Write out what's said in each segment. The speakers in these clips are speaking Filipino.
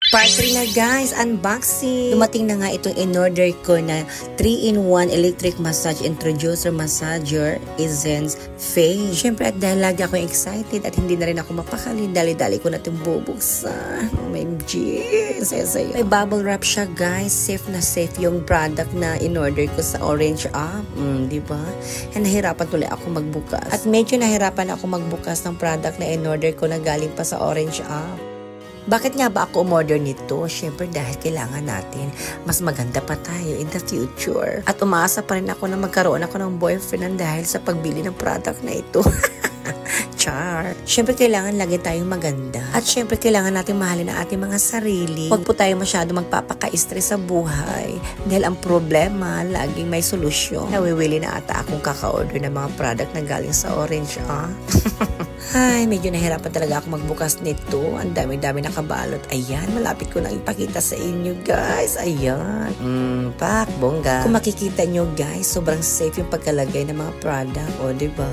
Part 3 na guys, unboxing. Dumating na nga itong in-order ko na 3-in-1 electric massage introducer massager Essence Face. Siyempre at dahil lagi ako excited at hindi na rin ako mapakali, dali-dali ko natin bubuksan. OMG, saya-saya. May bubble wrap siya guys, safe na safe yung product na in-order ko sa Orange app. Diba? Nahirapan tuloy ako magbukas. At medyo nahirapan ako magbukas ng product na in-order ko na galing pa sa Orange app. Bakit nga ba ako umorder nito? Siyempre dahil kailangan natin mas maganda pa tayo in the future. At umaasa pa rin ako na magkaroon ako ng boyfriend dahil sa pagbili ng product na ito. Char. Siyempre kailangan lagi tayong maganda. At siyempre kailangan natin mahalin ang ating mga sarili. Huwag po tayo masyado magpapaka-stress sa buhay. Dahil ang problema, laging may solusyon. Nawiwili na ata akong kaka-order ng mga product na galing sa Orange, Ay, medyo nahirapan talaga ako magbukas nito. Ang dami-dami nakabalot. Ayan, malapit ko na ipakita sa inyo, guys. Ayan. Pak, bongga. Kung makikita nyo, guys, sobrang safe yung pagkalagay ng mga product. O, diba?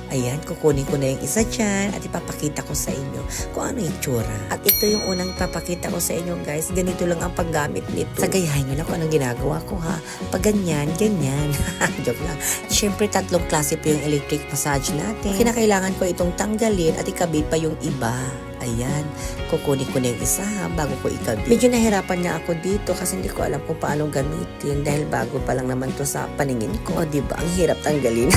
Ayan, kukunin ko na yung isa dyan at ipapakita ko sa inyo kung ano yung itsura. At ito yung unang ipapakita ko sa inyo, guys. Ganito lang ang paggamit nito. Sagayahin nyo lang kung anong ginagawa ko, ha. Pag ganyan, ganyan. Joke lang. Siyempre, 3 klase po yung electric massage natin. Kinakailangan ko itong tanggalin at ikabit pa yung iba. Ayan, kukunin ko na yung isa bago ko ikabit. Medyo nahirapan nga ako dito kasi hindi ko alam kung paano gamitin dahil bago pa lang naman to sa paningin ko. Diba? Ang hirap tanggalin.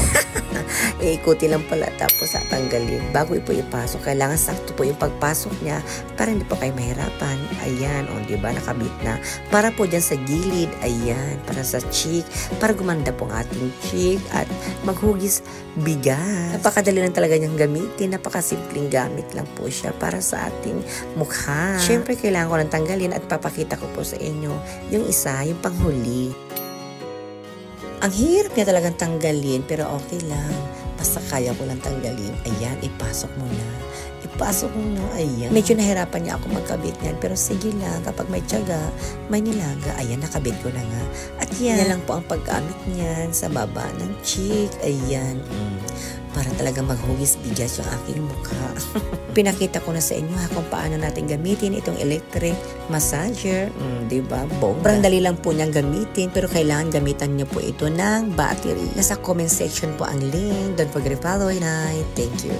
Iikutin lang pala tapos tanggalin. Bago po ipasok, kailangan sakto po yung pagpasok niya para hindi po kayo mahirapan. Ayan, o diba? Nakabit na. Para po dyan sa gilid. Ayan, para sa cheek. Para gumanda po ang ating cheek at maghugis bigas. Napakadali lang talaga niyang gamitin. Napakasimpleng gamit lang po siya para sa ating mukha. Siyempre, kailangan ko nang tanggalin at papakita ko po sa inyo yung isa, yung panghuli. Ang hirap niya talagang tanggalin, pero okay lang. Basta kaya ko lang tanggalin. Ayan, ipasok mo na. Ipasok mo na. Ayan. Medyo nahirapan niya ako magkabit niyan, pero sige lang. Kapag may tiyaga, may nilaga. Ayan, nakabit ko na nga. At yan lang po ang paggamit niyan sa baba ng cheek. Ayan. Para talaga maghugis bigas yung aking mukha. Pinakita ko na sa inyo kung paano natin gamitin itong electric massager. Diba? Sobrang dali lang po niyang gamitin pero kailangan gamitan niyo po ito ng battery. Nasa comment section po ang link. Don't forget to follow and thank you.